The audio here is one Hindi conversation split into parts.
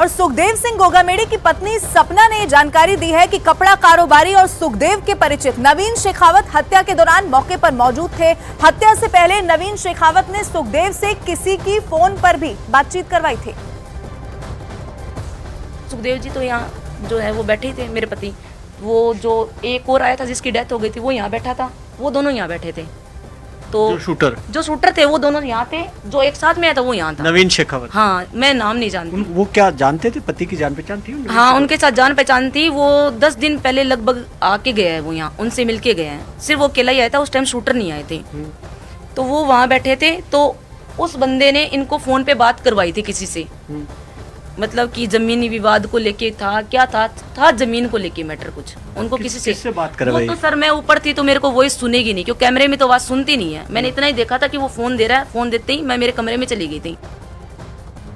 और सुखदेव सिंह गोगामेड़ी की पत्नी सपना ने जानकारी दी है कि कपड़ा कारोबारी और सुखदेव के परिचित नवीन शेखावत हत्या के दौरान मौके पर मौजूद थे। हत्या से पहले नवीन शेखावत ने सुखदेव से किसी की फोन पर भी बातचीत करवाई थी। सुखदेव जी तो यहाँ जो है वो बैठे थे, मेरे पति। वो जो एक और आया था जिसकी डेथ हो गई थी वो यहाँ बैठा था, वो दोनों यहाँ बैठे थे। तो जो शूटर थे वो दोनों यहाँ थे, जो एक साथ में आया था वो यहाँ था, नवीन शेखावत। हाँ, मैं नाम नहीं जानती। वो क्या जानते थे, पति की जान पहचान थी? हाँ, उनके साथ जान पहचान थी। वो 10 दिन पहले लगभग आके गया है, वो यहाँ उनसे मिल के गए हैं। सिर्फ वो अकेला ही आया था, उस टाइम शूटर नहीं आए थे। तो वो वहाँ बैठे थे, तो उस बंदे ने इनको फोन पे बात करवाई थी किसी से, मतलब कि जमीनी विवाद को लेके था, क्या था जमीन को लेके मैटर कुछ उनको किसी से बात करवाई। वो तो सर मैं ऊपर थी तो मेरे को वॉइस सुनेगी नहीं, क्योंकि कैमरे में तो आवाज सुनती नहीं है। मैंने इतना ही देखा था कि वो फोन दे रहा है, फोन देते ही मैं मेरे कमरे में चली गई थी।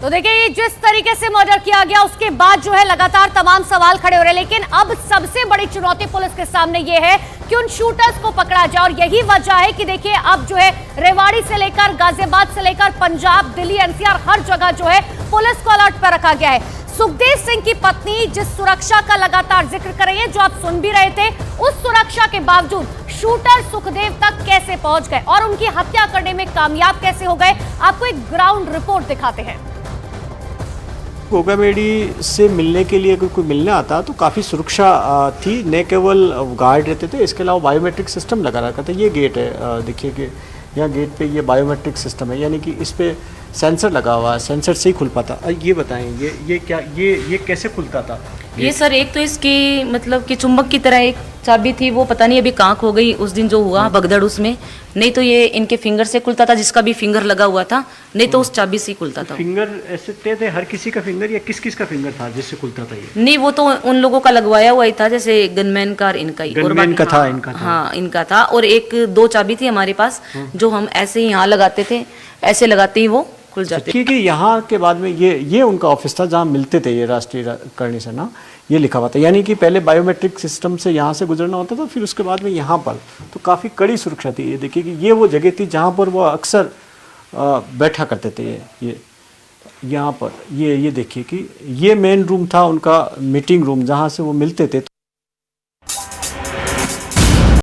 तो देखिए, जिस तरीके से मर्डर किया गया उसके बाद जो है लगातार तमाम सवाल खड़े हो रहे हैं, लेकिन अब सबसे बड़ी चुनौती पुलिस के सामने ये है कि उन शूटर्स को पकड़ा जाए। और यही वजह है कि देखिए अब जो है रेवाड़ी से लेकर गाजियाबाद से लेकर पंजाब, दिल्ली, एनसीआर हर जगह जो है पुलिस को अलर्ट पर रखा गया है। सुखदेव सिंह की पत्नी जिस सुरक्षा का लगातार जिक्र कर रही है, जो आप सुन भी रहे थे, उस सुरक्षा के बावजूद शूटर सुखदेव तक कैसे पहुंच गए और उनकी हत्या करने में कामयाब कैसे हो गए, आपको एक ग्राउंड रिपोर्ट दिखाते हैं। गोगामेड़ी से मिलने के लिए अगर कोई मिलने आता तो काफ़ी सुरक्षा थी, न केवल गार्ड रहते थे, इसके अलावा बायोमेट्रिक सिस्टम लगा रखा था। ये गेट है, देखिए कि यहाँ गेट पे ये बायोमेट्रिक सिस्टम है, यानी कि इस पे सेंसर लगा हुआ है, सेंसर से ही खुल पाता। ये बताएं, ये क्या, ये कैसे खुलता था? ये सर एक तो इसकी मतलब कि चुंबक की तरह एक चाबी थी, वो पता नहीं अभी कहाँ खो गई उस दिन जो हुआ भगदड़ उसमें। नहीं तो ये इनके फिंगर से खुलता था, जिसका भी फिंगर लगा हुआ था, नहीं तो उस चाबी से ही खुलता था। फिंगर ऐसे थे हर किसी का फिंगर, या किस किस का फिंगर था जिससे खुलता था ये? नहीं, वो तो उन लोगों का लगवाया हुआ ही था, जैसे गनमैन का, इनका ही। गनमैन का था, इनका था। हाँ, इनका था। और एक 2 चाबी थी हमारे पास, जो हम ऐसे ही यहाँ लगाते थे, ऐसे लगाते ही वो खुल जाते। क्योंकि यहाँ के बाद में ये उनका ऑफिस था जहाँ मिलते थे ये राष्ट्रीय करणी सेना, ये लिखा हुआ था। यानी कि पहले बायोमेट्रिक सिस्टम से यहाँ से गुजरना होता था, फिर उसके बाद में यहाँ पर तो काफ़ी कड़ी सुरक्षा थी। ये देखिए कि ये वो जगह थी जहाँ पर वो अक्सर बैठा करते थे। ये यहाँ पर ये देखिए कि ये मेन रूम था उनका, मीटिंग रूम, जहाँ से वो मिलते थे।